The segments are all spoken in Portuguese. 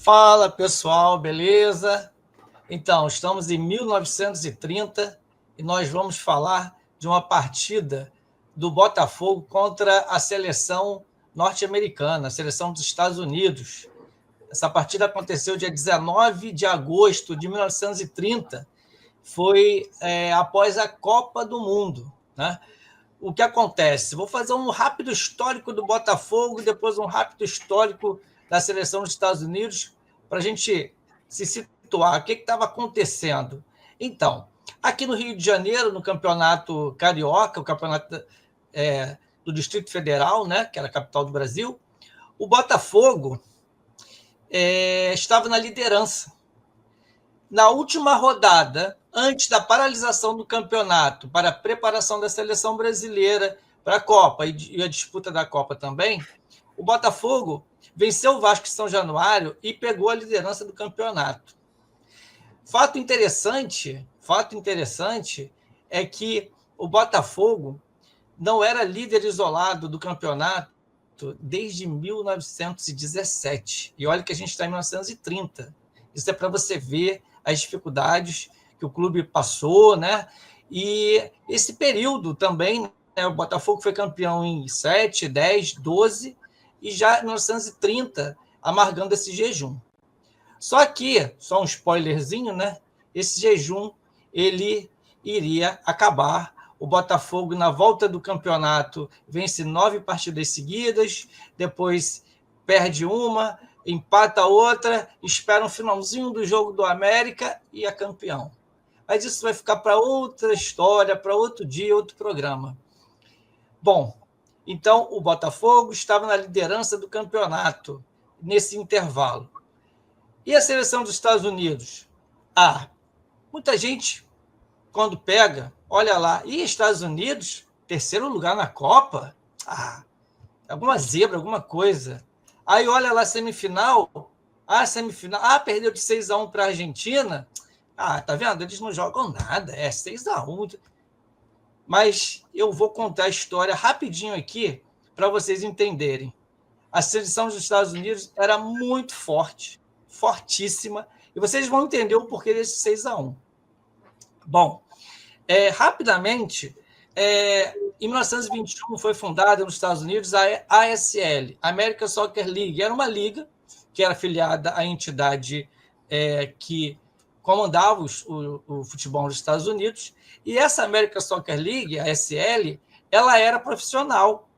Fala pessoal, beleza? Então, estamos em 1930 e nós vamos falar de uma partida do Botafogo contra a seleção norte-americana, a seleção dos Estados Unidos. Essa partida aconteceu dia 19 de agosto de 1930, foi após a Copa do Mundo, né? O que acontece? Vou fazer um rápido histórico do Botafogo, depois um rápido histórico da seleção dos Estados Unidos, para a gente se situar. O que estava acontecendo? Então, aqui no Rio de Janeiro, no Campeonato Carioca, o campeonato do Distrito Federal, né, que era a capital do Brasil, o Botafogo estava na liderança. Na última rodada, antes da paralisação do campeonato, para a preparação da seleção brasileira para a Copa e a disputa da Copa também, o Botafogo venceu o Vasco de São Januário e pegou a liderança do campeonato. Fato interessante é que o Botafogo não era líder isolado do campeonato desde 1917. E olha que a gente está em 1930. Isso é para você ver as dificuldades que o clube passou, né? E esse período também, né, o Botafogo foi campeão em 7, 10, 12 e já em 1930 amargando esse jejum. Só um spoilerzinho, né? Esse jejum ele iria acabar. O Botafogo, na volta do campeonato, vence 9 partidas seguidas, depois perde uma, empata outra, espera um finalzinho do jogo do América e é campeão. Mas isso vai ficar para outra história, para outro dia, outro programa. Bom, então o Botafogo estava na liderança do campeonato nesse intervalo. E a seleção dos Estados Unidos? Muita gente, quando pega, olha lá, e Estados Unidos, terceiro lugar na Copa? Alguma zebra, alguma coisa. Aí olha lá a semifinal, perdeu de 6-1 para a Argentina. Tá vendo? Eles não jogam nada, 6-1. Mas eu vou contar a história rapidinho aqui para vocês entenderem. A seleção dos Estados Unidos era muito forte, fortíssima, e vocês vão entender o porquê desse 6-1. Bom, rapidamente, em 1921 foi fundada nos Estados Unidos a ASL, American Soccer League. Era uma liga que era afiliada à entidade que comandava o futebol nos Estados Unidos, e essa American Soccer League, a ASL, ela era profissional,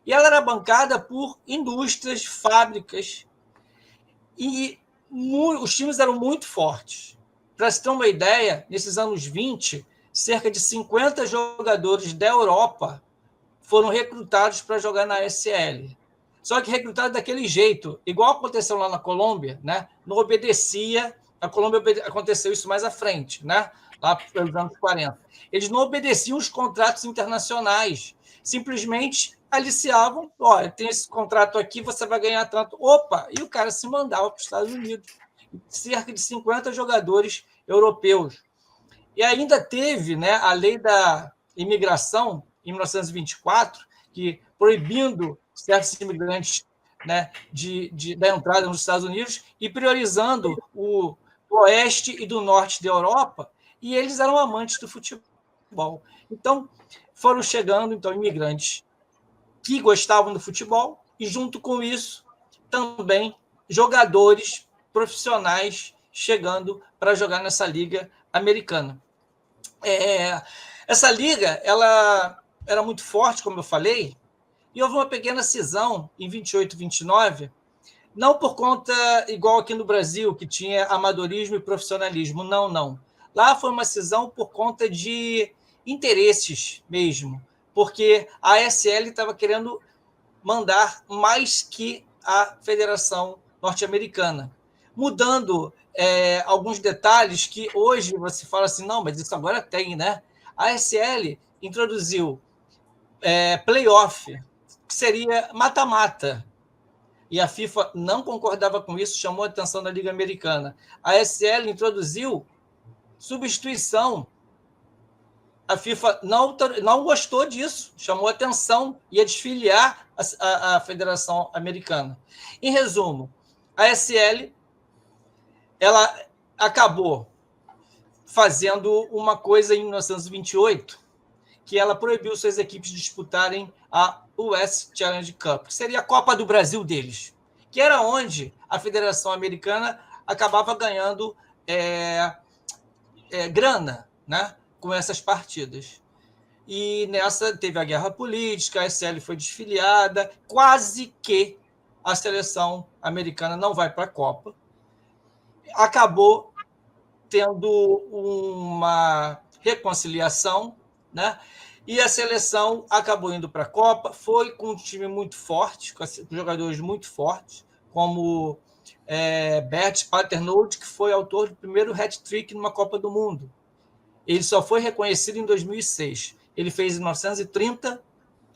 e ela era bancada por indústrias, fábricas, e os times eram muito fortes. Para se ter uma ideia, nesses anos 20, cerca de 50 jogadores da Europa foram recrutados para jogar na ASL. Só que recrutados daquele jeito, igual aconteceu lá na Colômbia, né? Não obedecia. Na Colômbia aconteceu isso mais à frente, né? Lá pelos anos 40. Eles não obedeciam os contratos internacionais. Simplesmente aliciavam, olha, tem esse contrato aqui, você vai ganhar tanto. Opa! E o cara se mandava para os Estados Unidos. Cerca de 50 jogadores europeus. E ainda teve, né, a lei da imigração, em 1924, que proibindo certos imigrantes, né, da entrada nos Estados Unidos e priorizando o oeste e do norte da Europa, e eles eram amantes do futebol. Então, foram chegando imigrantes que gostavam do futebol e, junto com isso, também jogadores profissionais chegando para jogar nessa liga americana. Essa liga ela era muito forte, como eu falei, e houve uma pequena cisão em 28 e 29, não por conta, igual aqui no Brasil, que tinha amadorismo e profissionalismo, não. Lá foi uma cisão por conta de interesses mesmo, porque a ASL estava querendo mandar mais que a Federação Norte-Americana, mudando alguns detalhes que hoje você fala assim, não, mas isso agora tem, né? A ASL introduziu playoff, que seria mata-mata, e a FIFA não concordava com isso, chamou a atenção da Liga Americana. A ASL introduziu substituição. A FIFA não gostou disso, chamou atenção, ia desfiliar a Federação Americana. Em resumo, a ASL ela acabou fazendo uma coisa em 1928, que ela proibiu suas equipes de disputarem a US Challenge Cup, que seria a Copa do Brasil deles, que era onde a Federação Americana acabava ganhando grana, né, com essas partidas. E nessa teve a guerra política, a SL foi desfiliada, quase que a seleção americana não vai para a Copa. Acabou tendo uma reconciliação, né? E a seleção acabou indo para a Copa, foi com um time muito forte, com jogadores muito fortes, como Bert Paternotte, que foi autor do primeiro hat-trick numa Copa do Mundo. Ele só foi reconhecido em 2006. Ele fez em 1930,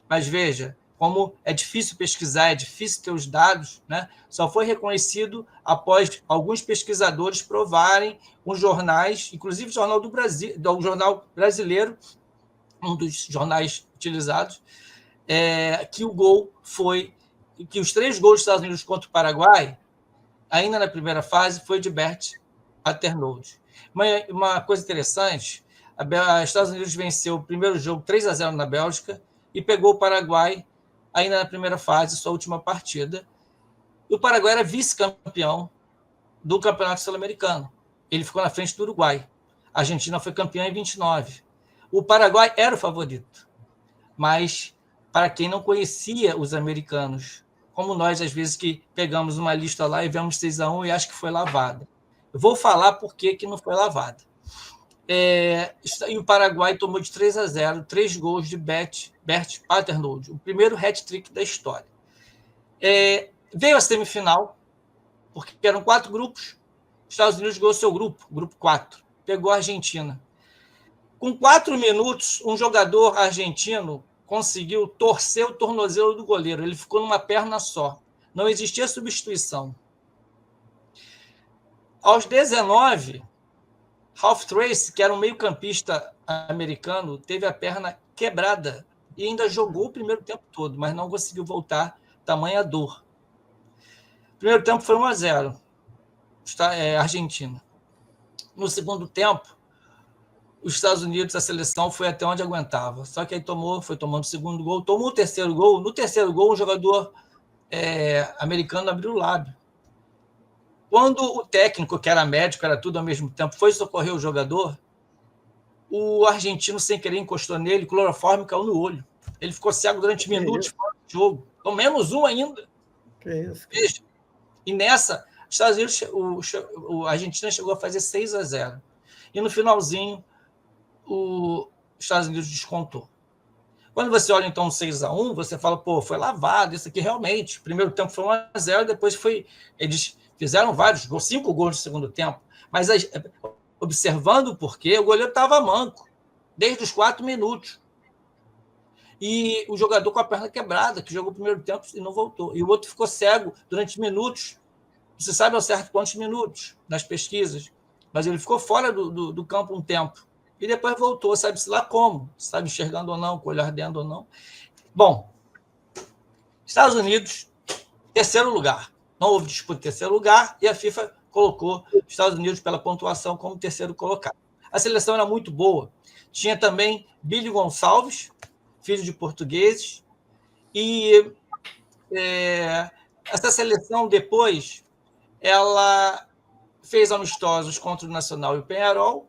mas veja, como é difícil pesquisar, é difícil ter os dados, né? Só foi reconhecido após alguns pesquisadores provarem os jornais, inclusive o Jornal do Brasil, o Jornal Brasileiro, um dos jornais utilizados, que o gol foi, que os 3 gols dos Estados Unidos contra o Paraguai, ainda na primeira fase, foi de Bert Paternotte. Uma coisa interessante, os Estados Unidos venceu o primeiro jogo 3-0 na Bélgica e pegou o Paraguai ainda na primeira fase, sua última partida. E o Paraguai era vice-campeão do Campeonato Sul-Americano. Ele ficou na frente do Uruguai. A Argentina foi campeã em 29. O Paraguai era o favorito. Mas, para quem não conhecia os americanos, como nós, às vezes, que pegamos uma lista lá e vemos 6-1 e acho que foi lavada. Eu vou falar por que não foi lavada. E o Paraguai tomou de 3-0, 3 gols de Bert Paternotte, o primeiro hat-trick da história. Veio a semifinal, porque eram 4 grupos. Os Estados Unidos ganhou seu grupo 4, pegou a Argentina. Com 4 minutos, um jogador argentino conseguiu torcer o tornozelo do goleiro. Ele ficou numa perna só. Não existia substituição. Aos 19, Ralph Tracy, que era um meio-campista americano, teve a perna quebrada e ainda jogou o primeiro tempo todo, mas não conseguiu voltar, tamanha dor. O primeiro tempo foi 1-0, Argentina. No segundo tempo, os Estados Unidos, a seleção, foi até onde aguentava. Só que aí foi tomando o segundo gol, tomou o terceiro gol. No terceiro gol, um jogador americano abriu o lábio. Quando o técnico, que era médico, era tudo ao mesmo tempo, foi socorrer o jogador, o argentino, sem querer, encostou nele, cloroforme caiu no olho. Ele ficou cego durante minutos fora do jogo. Então, menos um ainda. Que isso? Veja. E nessa, os Estados Unidos, a Argentina chegou a fazer 6-0. E no finalzinho, os Estados Unidos descontou. Quando você olha, então, 6-1, você fala, pô, foi lavado, isso aqui realmente. Primeiro tempo foi 1-0, depois foi... Eles fizeram vários gols, 5 gols no segundo tempo. Mas, observando o porquê, o goleiro estava manco, desde os 4 minutos. E o jogador com a perna quebrada, que jogou o primeiro tempo e não voltou. E o outro ficou cego durante minutos. Você sabe ao certo quantos minutos nas pesquisas, mas ele ficou fora do campo um tempo. E depois voltou, sabe-se lá como, sabe enxergando ou não, com o olho ardendo ou não. Bom, Estados Unidos, terceiro lugar. Não houve disputa em terceiro lugar e a FIFA colocou os Estados Unidos pela pontuação como terceiro colocado. A seleção era muito boa. Tinha também Billy Gonçalves, filho de portugueses, e essa seleção depois ela fez amistosos contra o Nacional e o Peñarol,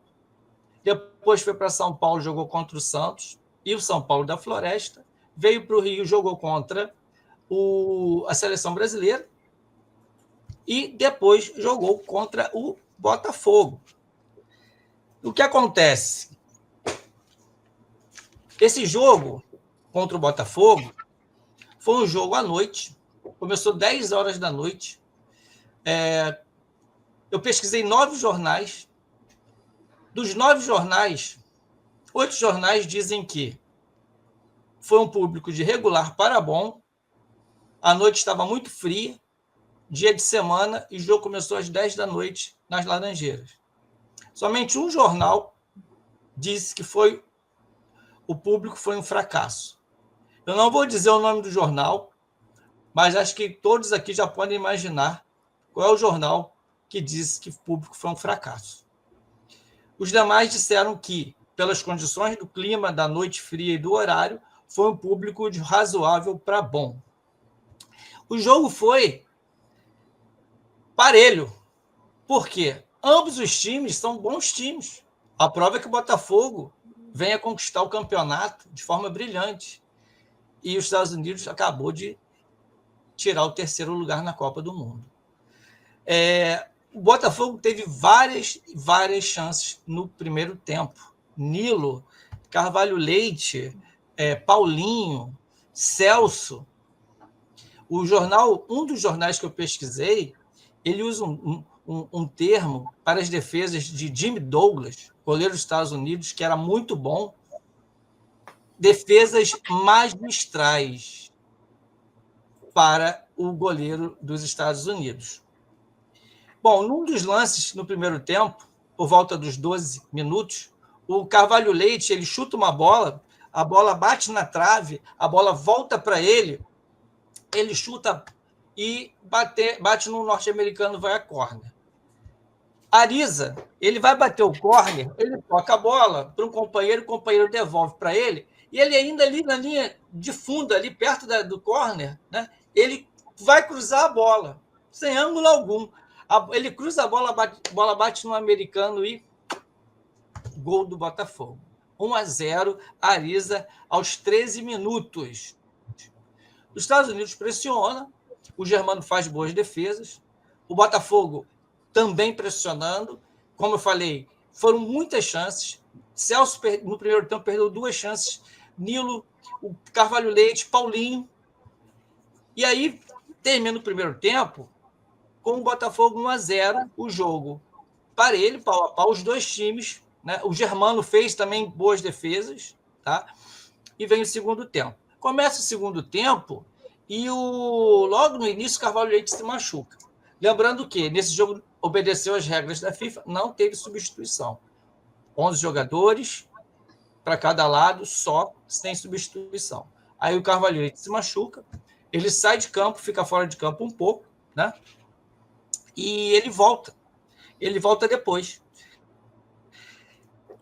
depois foi para São Paulo, jogou contra o Santos e o São Paulo da Floresta, veio para o Rio, jogou contra a seleção brasileira e depois jogou contra o Botafogo. O que acontece? Esse jogo contra o Botafogo foi um jogo à noite, começou 10 horas da noite. Eu pesquisei 9 jornais. Dos 9 jornais, 8 jornais dizem que foi um público de regular para bom, a noite estava muito fria, dia de semana, e o jogo começou às 10 da noite nas Laranjeiras. Somente um jornal disse que o público foi um fracasso. Eu não vou dizer o nome do jornal, mas acho que todos aqui já podem imaginar qual é o jornal que disse que o público foi um fracasso. Os demais disseram que, pelas condições do clima, da noite fria e do horário, foi um público de razoável para bom. O jogo foi parelho. Por quê? Ambos os times são bons times. A prova é que o Botafogo vem a conquistar o campeonato de forma brilhante. E os Estados Unidos acabou de tirar o terceiro lugar na Copa do Mundo. O Botafogo teve várias chances no primeiro tempo. Nilo, Carvalho Leite, Paulinho, Celso. Um dos jornais que eu pesquisei, ele usa um termo para as defesas de Jimmy Douglas, goleiro dos Estados Unidos, que era muito bom. Defesas magistrais para o goleiro dos Estados Unidos. Bom, num dos lances no primeiro tempo, por volta dos 12 minutos, o Carvalho Leite ele chuta uma bola, a bola bate na trave, a bola volta para ele chuta e bate no norte-americano, vai a córner. Ariza, ele vai bater o córner, ele toca a bola para um companheiro, o companheiro devolve para ele, e ele ainda ali na linha de fundo, ali perto do córner, né, ele vai cruzar a bola, sem ângulo algum. Ele cruza a bola bate no americano e gol do Botafogo. 1-0, Ariza aos 13 minutos. Os Estados Unidos pressiona, o Germano faz boas defesas, o Botafogo também pressionando. Como eu falei, foram muitas chances. Celso, no primeiro tempo, perdeu 2 chances. Nilo, o Carvalho Leite, Paulinho. E aí, termina o primeiro tempo com o Botafogo 1-0, o jogo parelho, pau a pau, os dois times. Né? O Germano fez também boas defesas. Tá? E vem o segundo tempo. Começa o segundo tempo e logo no início o Carvalho Leite se machuca. Lembrando que nesse jogo obedeceu às regras da FIFA, não teve substituição. 11 jogadores para cada lado, só sem substituição. Aí o Carvalho Leite se machuca, ele sai de campo, fica fora de campo um pouco, né? E ele volta. Ele volta depois.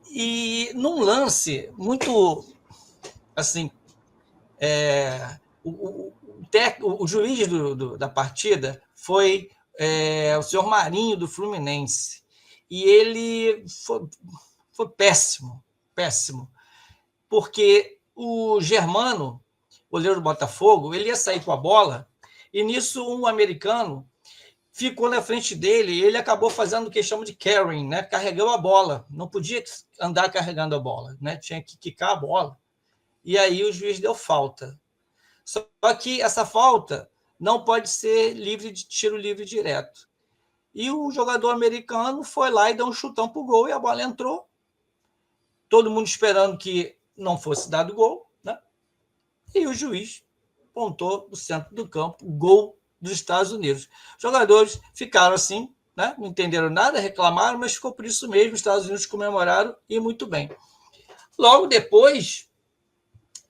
E num lance muito assim, o juiz da partida foi o senhor Marinho, do Fluminense. E ele foi péssimo, porque o Germano, goleiro do Botafogo, ele ia sair com a bola, e nisso um americano ficou na frente dele, e ele acabou fazendo o que chama de carrying, né? Carregou a bola, não podia andar carregando a bola, né? Tinha que quicar a bola. E aí o juiz deu falta. Só que essa falta não pode ser tiro livre direto. E o jogador americano foi lá e deu um chutão para o gol, e a bola entrou. Todo mundo esperando que não fosse dado gol, né? E o juiz apontou no centro do campo, gol dos Estados Unidos. Os jogadores ficaram assim, né? Não entenderam nada, reclamaram, mas ficou por isso mesmo. Os Estados Unidos comemoraram e muito bem. Logo depois,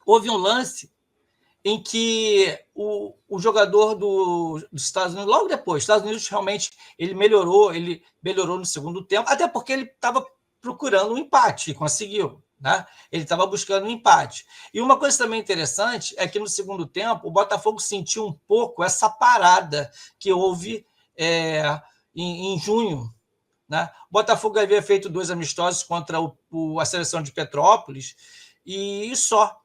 houve um lance em que o jogador dos Estados Unidos, logo depois, os Estados Unidos realmente ele melhorou no segundo tempo, até porque ele estava procurando um empate e conseguiu. Né? Ele estava buscando um empate. E uma coisa também interessante é que no segundo tempo o Botafogo sentiu um pouco essa parada que houve em junho. Né? O Botafogo havia feito 2 amistosos contra a seleção de Petrópolis e só.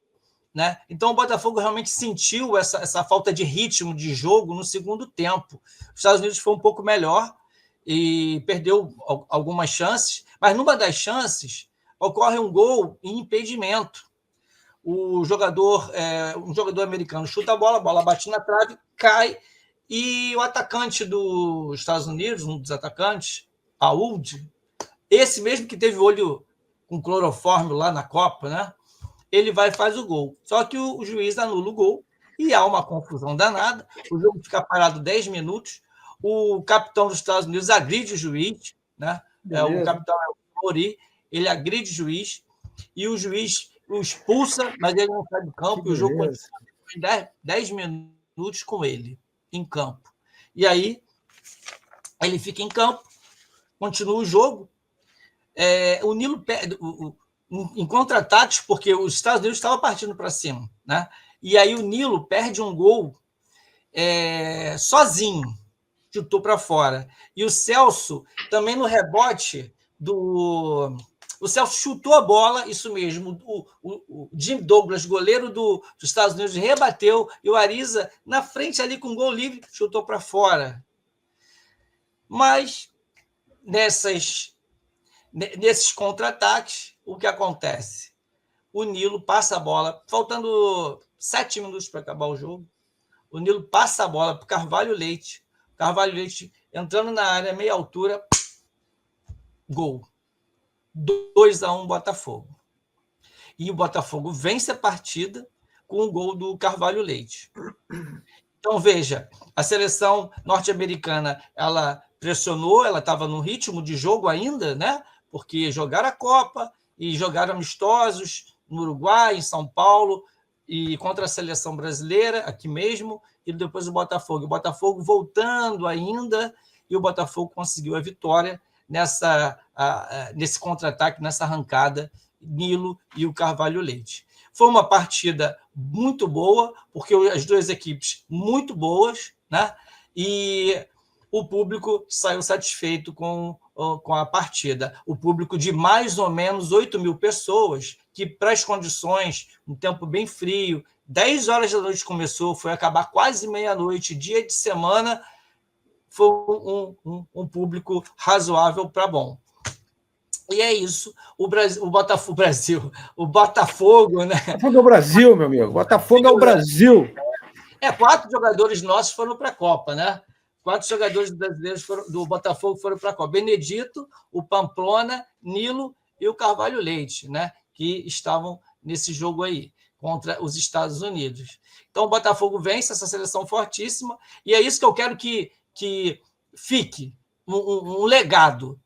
Né? Então o Botafogo realmente sentiu essa falta de ritmo de jogo no segundo tempo. Os Estados Unidos foi um pouco melhor e perdeu algumas chances, mas numa das chances ocorre um gol em impedimento. Um jogador americano chuta a bola bate na trave, cai, e o atacante dos Estados Unidos, um dos atacantes, Aoud, esse mesmo que teve olho com clorofórmio lá na Copa, né? Ele vai e faz o gol. Só que o juiz anula o gol e há uma confusão danada. O jogo fica parado 10 minutos. O capitão dos Estados Unidos agride o juiz, né? O capitão é o Mori, ele agride o juiz e o juiz o expulsa, mas ele não sai do campo e o jogo continua 10 minutos com ele em campo. E aí Ele fica em campo, continua o jogo. O Nilo perde em contra-ataques, porque os Estados Unidos estavam partindo para cima, né? E aí o Nilo perde um gol sozinho, chutou para fora. E o Celso, também no rebote do. O Celso chutou a bola, isso mesmo. O Jim Douglas, goleiro dos Estados Unidos, rebateu. E o Ariza, na frente ali com gol livre, chutou para fora. Mas nesses contra-ataques, o que acontece? O Nilo passa a bola, faltando 7 minutos para acabar o jogo. O Nilo passa a bola para o Carvalho Leite. Carvalho Leite entrando na área, meia altura, gol. 2-1 Botafogo. E o Botafogo vence a partida com o gol do Carvalho Leite. Então, veja, a seleção norte-americana, ela pressionou, ela estava no ritmo de jogo ainda, né? Porque jogaram a Copa e jogaram amistosos no Uruguai, em São Paulo, e contra a seleção brasileira, aqui mesmo, e depois o Botafogo. O Botafogo voltando ainda, e o Botafogo conseguiu a vitória nesse contra-ataque, nessa arrancada, Nilo e o Carvalho Leite. Foi uma partida muito boa, porque as duas equipes muito boas, né? E o público saiu satisfeito com a partida. O público de mais ou menos 8 mil pessoas, que para as condições, um tempo bem frio, 10 horas da noite começou, foi acabar quase meia-noite, dia de semana, foi um público razoável para bom. E é isso. O Botafogo, né? Botafogo é o Brasil, meu amigo. Botafogo é o Brasil. 4 jogadores nossos foram para a Copa, né? 4 jogadores brasileiros do Botafogo foram para a Copa. Benedito, o Pamplona, Nilo e o Carvalho Leite, né? Que estavam nesse jogo aí, contra os Estados Unidos. Então, o Botafogo vence essa seleção fortíssima, e é isso que eu quero que fique um legado,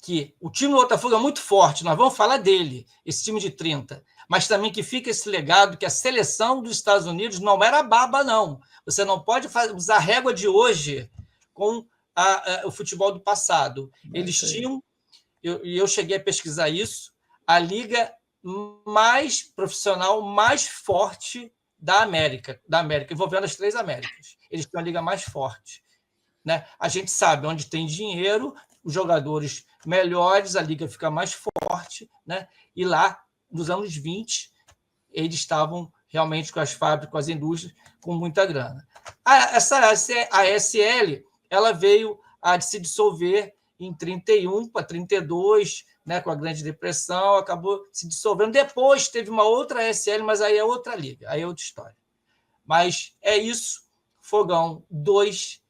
que o time do Botafogo é muito forte, nós vamos falar dele, esse time de 30, mas também que fica esse legado que a seleção dos Estados Unidos não era baba, não. Você não pode usar a régua de hoje com o futebol do passado. Eles tinham, e eu cheguei a pesquisar isso, a liga mais profissional, mais forte da América, envolvendo as 3 Américas. Eles têm a liga mais forte. Né? A gente sabe, onde tem dinheiro, os jogadores melhores, a liga fica mais forte, né? E lá, nos anos 20, eles estavam realmente com as fábricas, com as indústrias, com muita grana. A ASL, ela veio a se dissolver em 31 para 32, né, com a Grande Depressão, acabou se dissolvendo. Depois teve uma outra ASL, mas aí é outra liga, aí é outra história. Mas é isso, Fogão 2,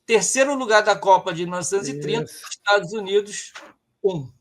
terceiro lugar da Copa de 1930, Estados Unidos 1.